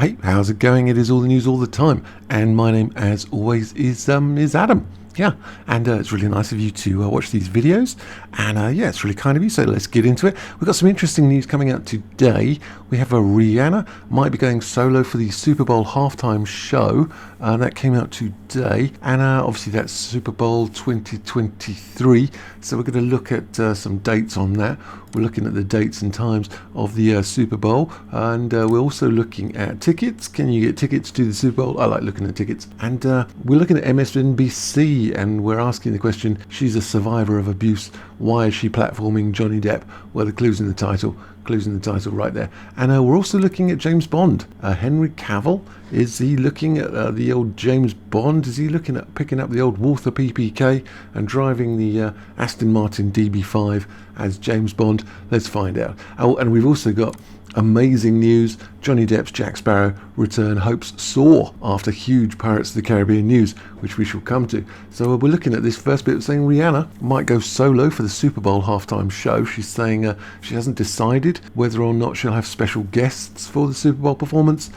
Hey, how's it going? It is all the news all the time, and my name, as always, is Adam. Yeah, and it's really nice of you to watch these videos, and yeah, it's really kind of you, so let's get into it. We've got some interesting news coming out today. We have a Rihanna might be going solo for the Super Bowl halftime show, that came out today, and obviously that's Super Bowl 2023, so we're going to look at some dates on that. We're looking at the dates and times of the Super Bowl, and we're also looking at tickets. Can you get tickets to the Super Bowl? I like looking at tickets. And we're looking at MSNBC, and we're asking the question, she's a survivor of abuse. Why is she platforming Johnny Depp? Well, the clue's in the title. Clues in the title right there. And we're also looking at James Bond. Henry Cavil, is he looking at the old James Bond? Is he looking at picking up the old Walther PPK and driving the Aston Martin DB5 as James Bond? Let's find out. Oh, and we've also got amazing news. Johnny Depp's Jack Sparrow return hopes soar after huge Pirates of the Caribbean news, which we shall come to. So we're looking at this first bit saying Rihanna might go solo for the Super Bowl halftime show. She's saying she hasn't decided whether or not she'll have special guests for the Super Bowl performance.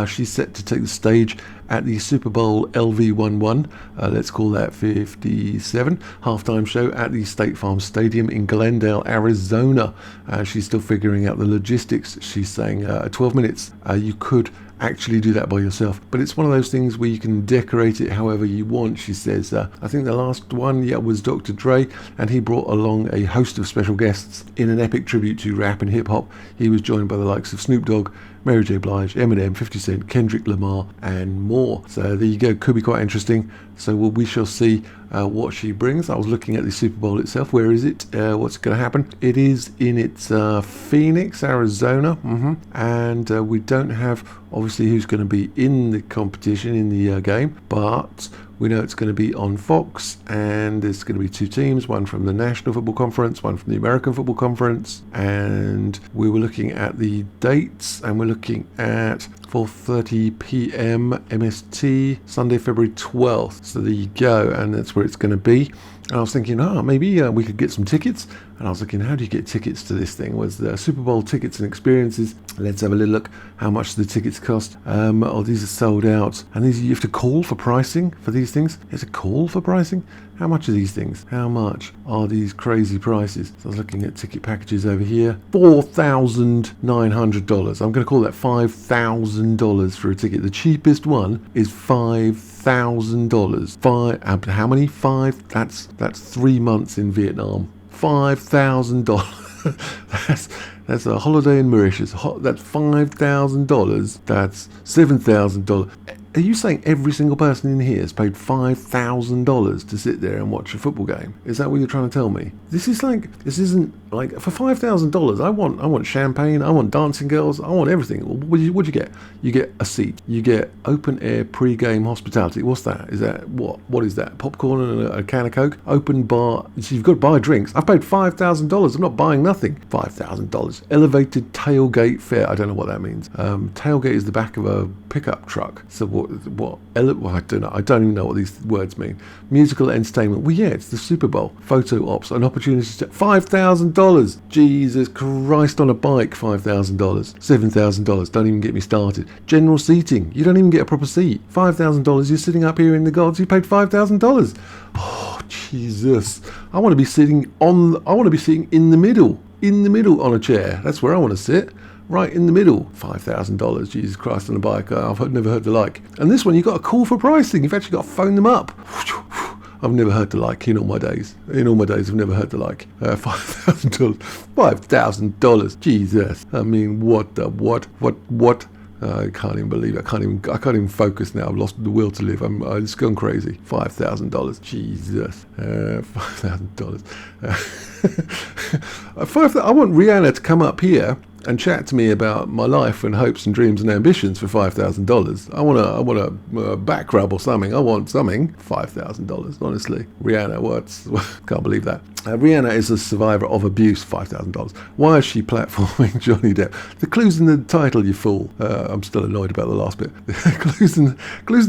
She's set to take the stage at the Super Bowl LVII, let's call that 57, halftime show at the State Farm Stadium in Glendale, Arizona. She's still figuring out the logistics. She's saying 12 minutes, you could actually do that by yourself, but it's one of those things where you can decorate it however you want. She says I think the last one was Dr. Dre, and he brought along a host of special guests in an epic tribute to rap and hip-hop. He was joined by the likes of Snoop Dogg, Mary J. Blige, Eminem, 50 Cent, Kendrick Lamar, and more. So there you go, could be quite interesting. So we shall see what she brings. I was looking at the Super Bowl itself. Where is it? What's going to happen? It is in its Phoenix, Arizona, and we don't have obviously who's going to be in the competition in the game, but we know it's going to be on Fox, and there's going to be two teams, one from the National Football Conference, one from the American Football Conference, and we were looking at the dates, and we're looking at 4:30 p.m. MST, Sunday, February 12th. So there you go, and that's where it's going to be. And I was thinking, maybe we could get some tickets. And I was thinking, how do you get tickets to this thing? Was the Super Bowl tickets and experiences? Let's have a little look how much the tickets cost. These are sold out. And these you have to call for pricing for these things. You have to call for pricing? How much are these things? How much are these crazy prices? So I was looking at ticket packages over here. $4,900. I'm going to call that $5,000 for a ticket. The cheapest one is $5,000. How many? 5? That's 3 months in Vietnam. $5,000. That's a holiday in Mauritius. That's $5,000. That's $7,000. Are you saying every single person in here has paid $5,000 to sit there and watch a football game? Is that what you're trying to tell me? This isn't like for $5,000. I want champagne. I want dancing girls. I want everything. What'd you get? You get a seat. You get open air pre-game hospitality. What's that? Is that what is that? Popcorn and a can of Coke. Open bar. So you've got to buy drinks. I've paid $5,000. I'm not buying nothing. $5,000. Elevated tailgate fare. I don't know what that means. Tailgate is the back of a pickup truck. So what? Well, I don't know. I don't even know what these words mean. Musical entertainment. Well, yeah, it's the Super Bowl. Photo ops. An opportunity to $5,000. Jesus Christ on a bike. $5,000. $7,000. Don't even get me started. General seating. You don't even get a proper seat. $5,000. You're sitting up here in the gods. You paid $5,000. Oh, Jesus. I want to be sitting in the middle. In the middle on a chair. That's where I want to sit. Right in the middle. $5,000. Jesus Christ on a bike. I've never heard the like. And this one, you've got to call for pricing. You've actually got to phone them up. I've never heard the like in all my days. In all my days, I've never heard the like. $5,000. $5,000. Jesus. I mean, what? I can't even believe it. I can't even focus now. I've lost the will to live. It's gone crazy. $5,000. Jesus. $5,000. I want Rihanna to come up here and chat to me about my life and hopes and dreams and ambitions for $5,000. I want a back rub or something. I want something. $5,000, honestly. Rihanna, can't believe that. Rihanna is a survivor of abuse. $5,000. Why is she platforming Johnny Depp? The clue's in the title, you fool. I'm still annoyed about the last bit. Clue's in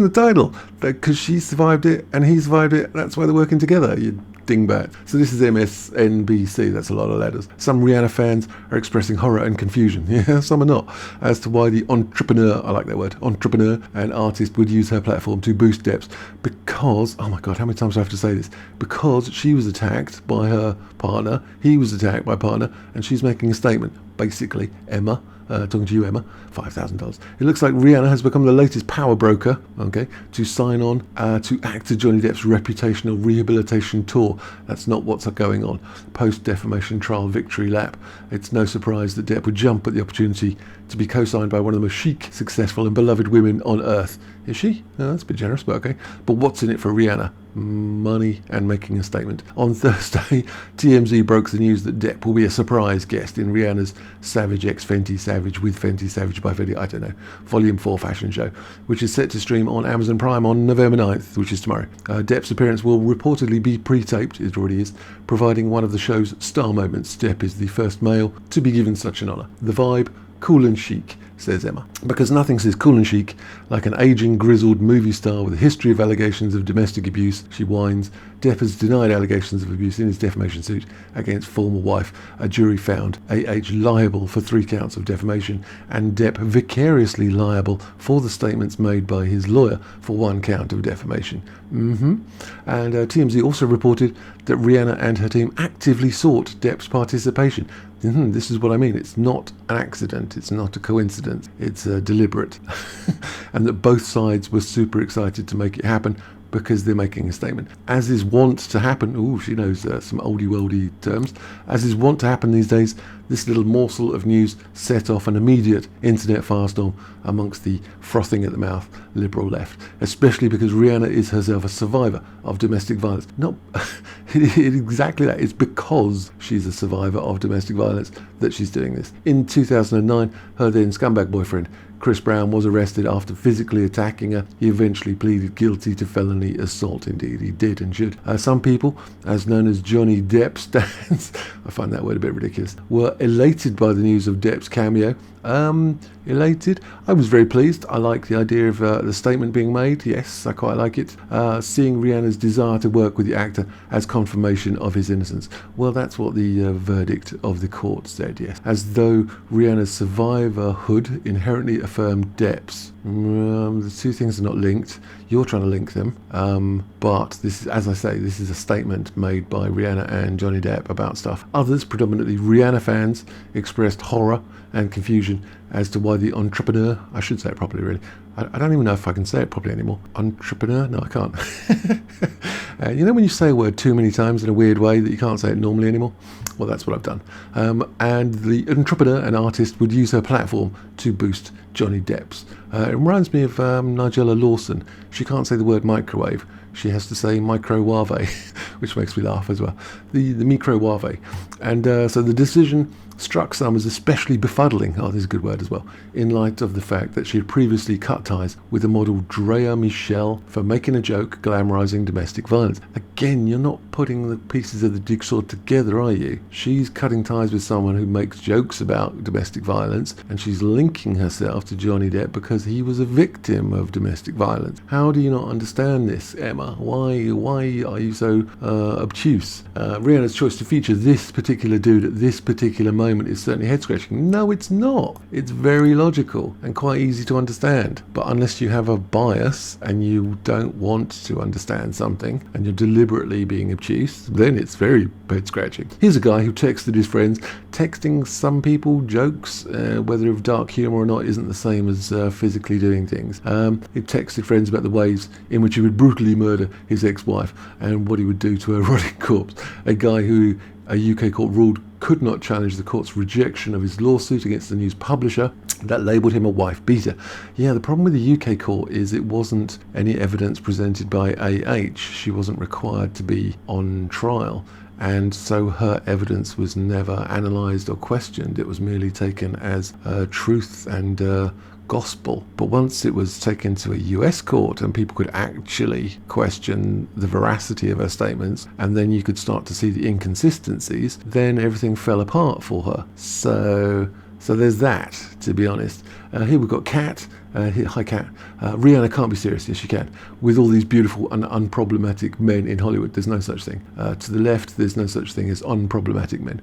the title. Because she survived it and he survived it. That's why they're working together. You dingbat. So this is MSNBC, that's a lot of letters. Some Rihanna fans are expressing horror and confusion, yeah, some are not, as to why the entrepreneur, I like that word, entrepreneur and artist would use her platform to boost Depp's, because, oh my god, how many times do I have to say this? Because she was attacked by her partner, he was attacked by a partner, and she's making a statement. Basically, Emma, talking to you, Emma, $5,000. It looks like Rihanna has become the latest power broker, okay, to sign on to actor Johnny Depp's reputational rehabilitation tour. That's not what's going on. Post-defamation trial victory lap. It's no surprise that Depp would jump at the opportunity to be co-signed by one of the most chic, successful and beloved women on earth. Is she? No, that's a bit generous, but okay. But what's in it for Rihanna? Money and making a statement. On Thursday, TMZ broke the news that Depp will be a surprise guest in Rihanna's Sauvage x Fenty Savage with Fenty Savage by Fenty, I don't know, Volume 4 fashion show, which is set to stream on Amazon Prime on November 9th, which is tomorrow. Depp's appearance will reportedly be pre-taped, it already is, providing one of the show's star moments. Depp is the first male to be given such an honour. The vibe, cool and chic, says Emma. Because nothing says cool and chic like an aging, grizzled movie star with a history of allegations of domestic abuse, she whines. Depp has denied allegations of abuse in his defamation suit against former wife. A jury found AH liable for 3 counts of defamation and Depp vicariously liable for the statements made by his lawyer for 1 count of defamation. And TMZ also reported that Rihanna and her team actively sought Depp's participation. This is what I mean. It's not an accident. It's not a coincidence. It's deliberate. And that both sides were super excited to make it happen because they're making a statement. As is wont to happen, she knows some oldie-worldy terms, as is wont to happen these days, this little morsel of news set off an immediate internet firestorm amongst the frothing at the mouth liberal left, especially because Rihanna is herself a survivor of domestic violence. Not exactly that. It's because she's a survivor of domestic violence that she's doing this. In 2009, her then scumbag boyfriend Chris Brown was arrested after physically attacking her. He eventually pleaded guilty to felony assault. Indeed, he did and should. Some people, as known as Johnny Depp stands, I find that word a bit ridiculous, were elated by the news of Depp's cameo. Elated? I was very pleased. I like the idea of the statement being made. Yes, I quite like it. Seeing Rihanna's desire to work with the actor as confirmation of his innocence. Well, that's what the verdict of the court said, yes. As though Rihanna's survivorhood inherently affirmed Depp's. The two things are not linked. You're trying to link them. But this is, as I say, this is a statement made by Rihanna and Johnny Depp about stuff. Others, predominantly Rihanna fans, expressed horror and confusion as to why the entrepreneur, I should say it properly really, I don't even know if I can say it properly anymore. Entrepreneur? No, I can't. You know when you say a word too many times in a weird way that you can't say it normally anymore? Well, that's what I've done. And the entrepreneur and artist would use her platform to boost Johnny Depp's. It reminds me of Nigella Lawson. She can't say the word microwave. She has to say microwave, which makes me laugh as well. The microwave. And so the decision struck some as especially befuddling, this is a good word as well, in light of the fact that she had previously cut ties with the model Drea Michelle for making a joke glamorizing domestic violence. Again, you're not putting the pieces of the jigsaw together, are you? She's cutting ties with someone who makes jokes about domestic violence, and she's linking herself to Johnny Depp because he was a victim of domestic violence. How do you not understand this, Emma? Why are you so obtuse? Rihanna's choice to feature this particular dude at this particular moment is certainly head-scratching. No, it's not. It's very logical and quite easy to understand. But unless you have a bias and you don't want to understand something and you're deliberately being obtuse, then it's very head-scratching. Here's a guy who texted his friends. Texting some people jokes, whether of dark humour or not, isn't the same as physically doing things. He texted friends about the ways in which he would brutally murder his ex-wife and what he would do to her rotting corpse. A guy who a UK court ruled could not challenge the court's rejection of his lawsuit against the news publisher that labelled him a wife beater. Yeah, the problem with the UK court is it wasn't any evidence presented by AH. She wasn't required to be on trial, and so her evidence was never analysed or questioned. It was merely taken as truth and gospel. But once it was taken to a US court and people could actually question the veracity of her statements, and then you could start to see the inconsistencies, then everything fell apart for her. So there's that, to be honest. Here we've got Kat, Hi, Cat. Rihanna can't be serious. Yes, she can. With all these beautiful and unproblematic men in Hollywood, there's no such thing. To the left, there's no such thing as unproblematic men.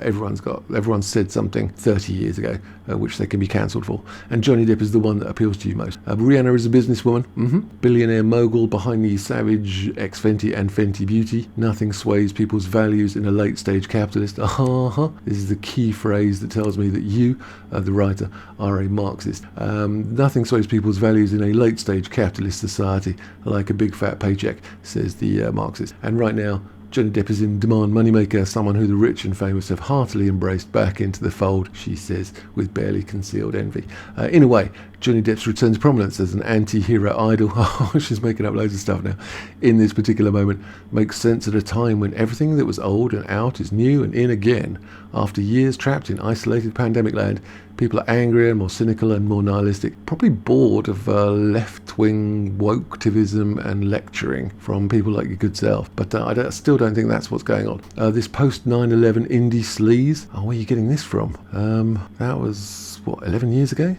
Everyone's said something 30 years ago, which they can be cancelled for. And Johnny Depp is the one that appeals to you most. Rihanna is a businesswoman, billionaire mogul behind the Sauvage, X Fenty, and Fenty Beauty. Nothing sways people's values in a late-stage capitalist. This is the key phrase that tells me that you, the writer, are a Marxist. Nothing sways people's values in a late-stage capitalist society like a big fat paycheck, says the Marxist. And right now, Johnny Depp is in demand moneymaker, someone who the rich and famous have heartily embraced back into the fold, she says, with barely concealed envy. In a way, Johnny Depp's return to prominence as an anti-hero idol, she's making up loads of stuff now, in this particular moment, makes sense at a time when everything that was old and out is new and in again. After years trapped in isolated pandemic land, people are angrier, more cynical and more nihilistic, probably bored of left-wing woke-tivism and lecturing from people like your good self. But I still don't think that's what's going on. This post-9/11 indie sleaze, where are you getting this from? That was, 11 years ago?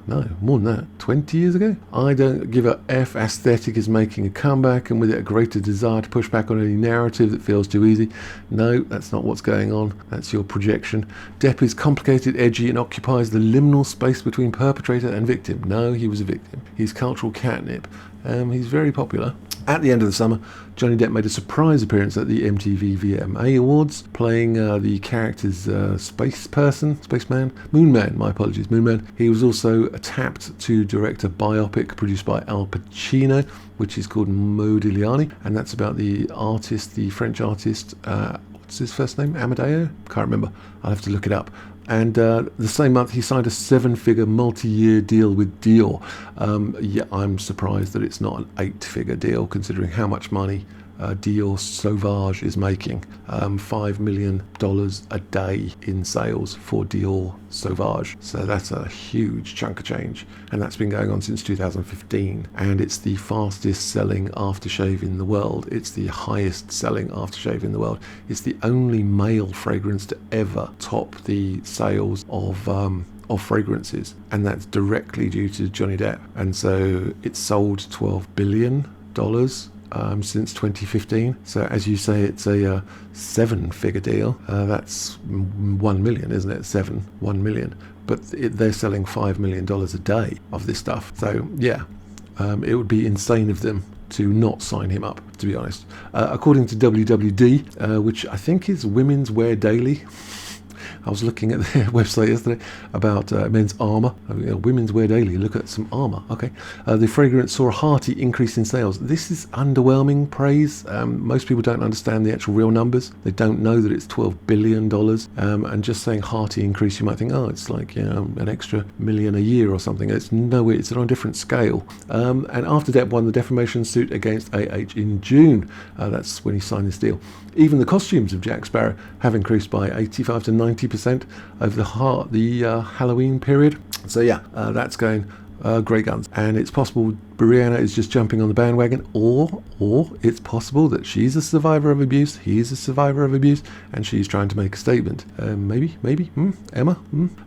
No, more than that. 20 years ago? I don't give a F. Aesthetic is making a comeback, and with it a greater desire to push back on any narrative that feels too easy. No, that's not what's going on. That's your projection. Depp is complicated, edgy, and occupies the liminal space between perpetrator and victim. No, he was a victim. He's cultural catnip. He's very popular. At the end of the summer, Johnny Depp made a surprise appearance at the MTV VMA Awards, playing the character's spaceman, Moonman. He was also tapped to direct a biopic produced by Al Pacino, which is called Modigliani, and that's about the French artist, what's his first name? Amadeo? Can't remember. I'll have to look it up. And the same month, he signed a 7-figure multi-year deal with Dior. I'm surprised that it's not an 8-figure deal, considering how much money Dior Sauvage is making. $5 million a day in sales for Dior Sauvage. So that's a huge chunk of change. And that's been going on since 2015. And it's the fastest selling aftershave in the world. It's the highest selling aftershave in the world. It's the only male fragrance to ever top the sales of fragrances. And that's directly due to Johnny Depp. And so it's sold $12 billion. Since 2015. So as you say, it's a 7-figure deal. That's 1 million, isn't it? 1 million. But they're selling $5 million a day of this stuff. So yeah, it would be insane of them to not sign him up, to be honest. According to WWD, which I think is Women's Wear Daily, I was looking at their website yesterday about men's armour. Women's Wear Daily, look at some armour. Okay. The fragrance saw a hearty increase in sales. This is underwhelming praise. Most people don't understand the actual real numbers. They don't know that it's $12 billion. And just saying hearty increase, you might think, it's like an extra million a year or something. It's nowhere. It's on a different scale. And after Depp won the defamation suit against AH in June, that's when he signed this deal. Even the costumes of Jack Sparrow have increased by 85 to 90% over the Halloween period. So yeah, that's going great guns. And it's possible Rihanna is just jumping on the bandwagon, or it's possible that she's a survivor of abuse, he's a survivor of abuse, and she's trying to make a statement. Maybe, Emma?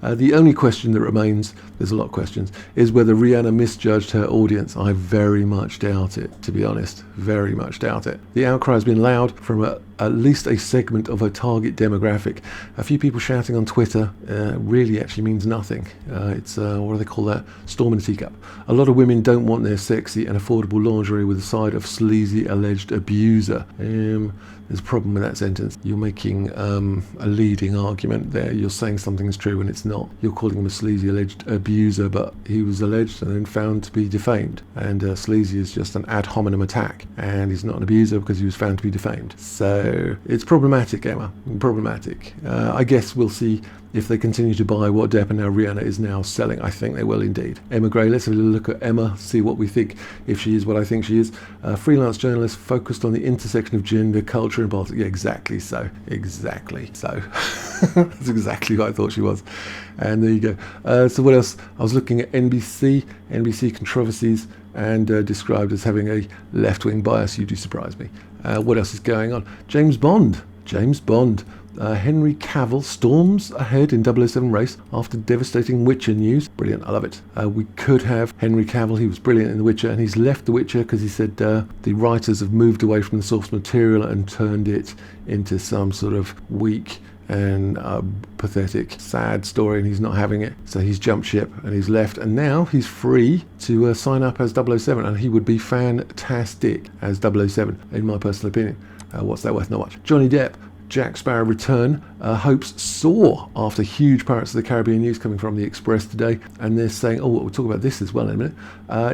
The only question that remains, there's a lot of questions, is whether Rihanna misjudged her audience. I very much doubt it, to be honest. Very much doubt it. The outcry has been loud from at least a segment of her target demographic. A few people shouting on Twitter really actually means nothing. It's, what do they call that? Storm in a teacup. A lot of women don't want their sexy and affordable lingerie with a side of sleazy alleged abuser. There's a problem with that sentence. You're making a leading argument there. You're saying something's true when it's not. You're calling him a sleazy alleged abuser, but he was alleged and then found to be defamed. And sleazy is just an ad hominem attack. And he's not an abuser because he was found to be defamed. So it's problematic, Emma. Problematic. I guess we'll see if they continue to buy what Depp and now Rihanna is now selling. I think they will indeed. Emma Gray, let's have a look at Emma, see what we think, if she is what I think she is. Freelance journalist focused on the intersection of gender, culture and politics. Yeah, exactly so. That's exactly what I thought she was. And there you go. So what else? I was looking at NBC controversies, and described as having a left-wing bias. You do surprise me. What else is going on? James Bond. Henry Cavil storms ahead in 007 race after devastating Witcher news. Brilliant, I love it. We could have Henry Cavill. He was brilliant in The Witcher, and he's left The Witcher because he said the writers have moved away from the source material and turned it into some sort of weak and pathetic, sad story, and he's not having it. So he's jumped ship and he's left, and now he's free to sign up as 007, and he would be fantastic as 007, in my personal opinion. What's that worth? Not much. Johnny Depp, Jack Sparrow return. Hopes soar after huge Pirates of the Caribbean news coming from the Express today, and they're saying, we'll talk about this as well in a minute.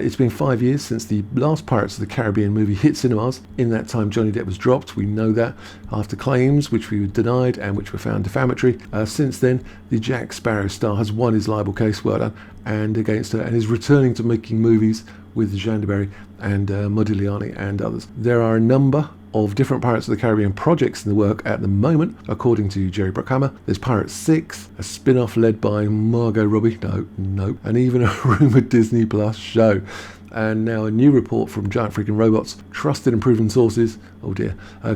It's been 5 years since the last Pirates of the Caribbean movie hit cinemas. In that time, Johnny Depp was dropped. We know that after claims which we were denied and which were found defamatory. Since then, the Jack Sparrow star has won his libel case, well done, and against her, and is returning to making movies with Jean de Barry and Modigliani and others. There are a number of different Pirates of the Caribbean projects in the work at the moment, according to Jerry Bruckheimer. There's Pirates 6, a spin-off led by Margot Robbie, no, and even a rumoured Disney Plus show. And now a new report from Giant Freaking Robots, trusted and proven sources,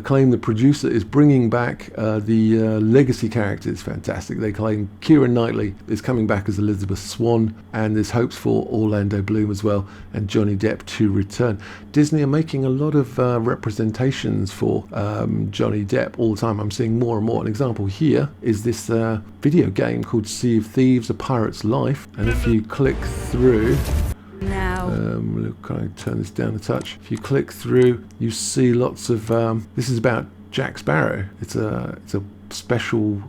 claim the producer is bringing back the legacy characters. Fantastic. They claim Keira Knightley is coming back as Elizabeth Swann, and there's hopes for Orlando Bloom as well, and Johnny Depp to return. Disney are making a lot of representations for Johnny Depp all the time. I'm seeing more and more. An example here is this video game called Sea of Thieves, A Pirate's Life, and if you click through... can I turn this down a touch? If you click through, you see lots of this is about Jack Sparrow. It's a special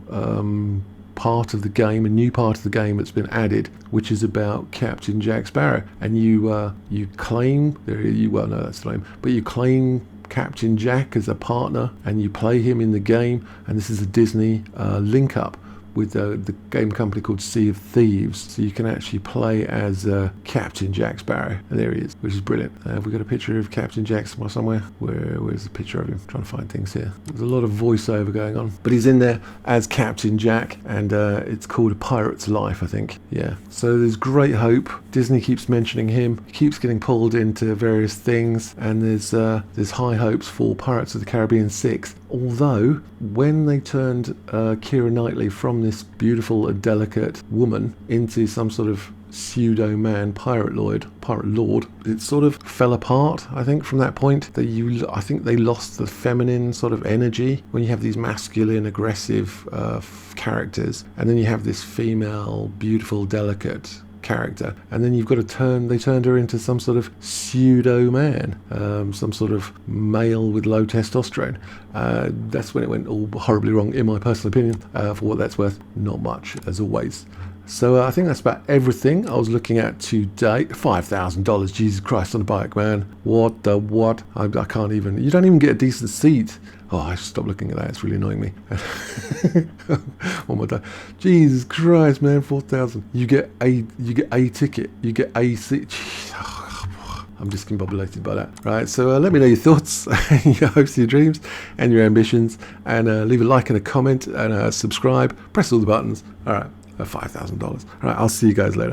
part of the game, a new part of the game that's been added, which is about Captain Jack Sparrow, and you claim that's the name, but you claim Captain Jack as a partner, and you play him in the game, and this is a Disney link up with the game company called Sea of Thieves, so you can actually play as Captain Jack Sparrow, and there he is, which is brilliant. Have we got a picture of Captain Jack somewhere? Where's the picture of him? I'm trying to find things here. There's a lot of voiceover going on, but he's in there as Captain Jack, and it's called A Pirate's Life, I think. Yeah, so there's great hope. Disney keeps mentioning him, he keeps getting pulled into various things, and there's high hopes for Pirates of the Caribbean 6. Although when they turned Keira Knightley from this beautiful and delicate woman into some sort of pseudo-man pirate lord, it sort of fell apart, I think, from that point. I think they lost the feminine sort of energy when you have these masculine, aggressive characters, and then you have this female, beautiful, delicate character, and then you've got to they turned her into some sort of pseudo man, some sort of male with low testosterone. That's when it went all horribly wrong, in my personal opinion. For what that's worth, not much, as always. So I think that's about everything I was looking at today. $5,000, Jesus Christ, on a bike, man. What? I can't even, you don't even get a decent seat. Oh, I should stop looking at that. It's really annoying me. One more time. Jesus Christ, man, 4,000. You get a ticket. You get a seat. Jeez. I'm discombobulated by that. Right, so let me know your thoughts, your hopes, your dreams, and your ambitions, and leave a like and a comment, and subscribe. Press all the buttons. All right, $5,000. All right, I'll see you guys later.